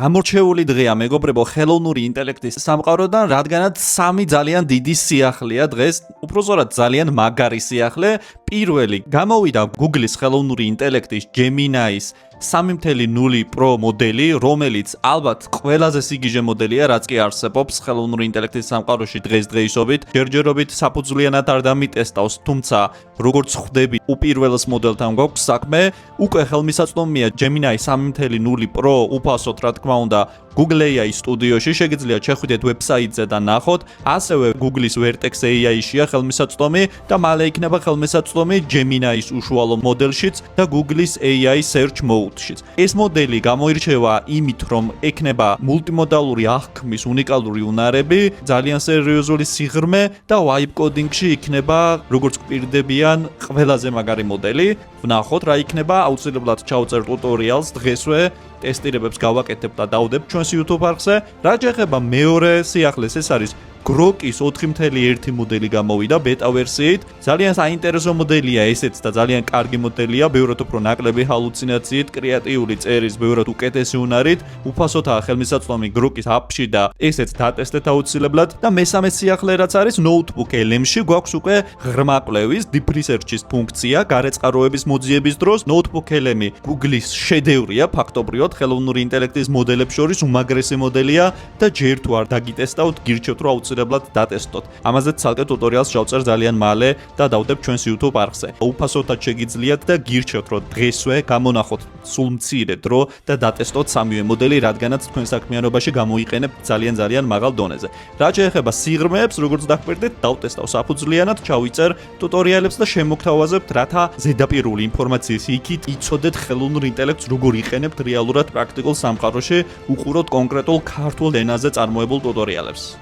გამორჩეული დღეა მეგობრებო ხელოვნური ინტელექტის სამყაროდან, რადგანაც სამი ძალიან დიდი სიახლეა დღეს, უпростоრად ძალიან მაგარი სიახლე. პირველი გამოვიდა Google-ის ხელოვნური ინტელექტის Gemini-ის 3.0 Pro მოდელი, რომელიც ალბათ ყველაზე სიგიჟე მოდელია, რაც კი არსებობს ხელოვნური ინტელექტის სამყაროში დღესდღეობით. ჯერჯერობით საფუძვლიანად არ დამიტესტავს, თუმცა როგორც ხვდები, უპირველეს მოდელთან გვაქვს საქმე. უკვე ხელმისაწვდომია Gemini 3.0 Pro უფასოდ, რა თქმა უნდა, Google AI სტუდიოში, შეგიძლიათ შეხვიდეთ ვებსაიტზე და ნახოთ. ასევე Google-ის Vertex AI-შია ხელმისაწვდომი და მალე იქნება ხელმისაწვდომი Gemini-ის უშუალო მოდელშიც და Google-ის AI Search Mode-შიც. ეს მოდელი გამოირჩევა იმით, რომ ექნება მულტიმოდალური აღქმის უნიკალური უნარები, ძალიან სერიოზული სიღრმე და vibe coding-ში იქნება, როგორც გვპირდებიან, ყველაზე მაგარი მოდელი. ვნახოთ რა იქნება, აუცილებლად ჩავწერ ტუტორიალს დღესვე. ტესტირებებს გავაკეთებ და დავდებ ჩვენს YouTube არხზე. რაც ეხება მეორე სიახლეს, ეს არის Grok-ის 4.1 მოდელი გამოვიდა ბეტა ვერსიით. ძალიან საინტერესო მოდელია ესეც და ძალიან კარგი მოდელია, ბევრად უფრო ნაკლები ჰალუცინაციით, კრეატიული წერის, ბევრად უკეთესი უნარით. უფასოდაა ხელმისაწვდომი Grok-ის აპში და ესეც დატესტეთ აუცილებლად. და მესამე სიახლე რაც არის Notebook LM-ში, გვაქვს უკვე ღრმა კვლევის Deep Research-ის ფუნქცია გარეწყაროების მოძიების დროს. Notebook LM Google-ის შედევრია ფაქტობრივად ხელოვნური ინტელექტის მოდელებს შორის უმაგრესი მოდელია და ჯერ თუ არ დაგიტესტავთ, გირჩევთ რომ აუცილებლად დატესტოთ. ამაზე ცალკე ტუტორიალს შევწერ ძალიან მალე და დავდებ ჩვენს YouTube არხზე. უფასოდაც შეგიძლიათ და გირჩევთ რომ დღესვე გამონახოთ სულ მცირე დრო და დატესტოთ სამივე მოდელი, რადგანაც თქვენ საქმიანობაში გამოიყენებთ ძალიან მაღალ დონეზე. რაც შეეხება სიღრმეებს, როგორც დაგვერდეთ, დავტესტავ საფუძვლიანად, ჩავიწერ ტუტორიალებს და შემოგთავაზებთ, რათა ზედაპირული ინფორმაციის იქით იცოდეთ ხელოვნურ ინტელექტს როგორ იყენებთ რეალურად პრაქტიკულ სამყაროში, უყუროთ კონკრეტულ ქართულ ენაზე წარმოებულ ტუტორიალებს.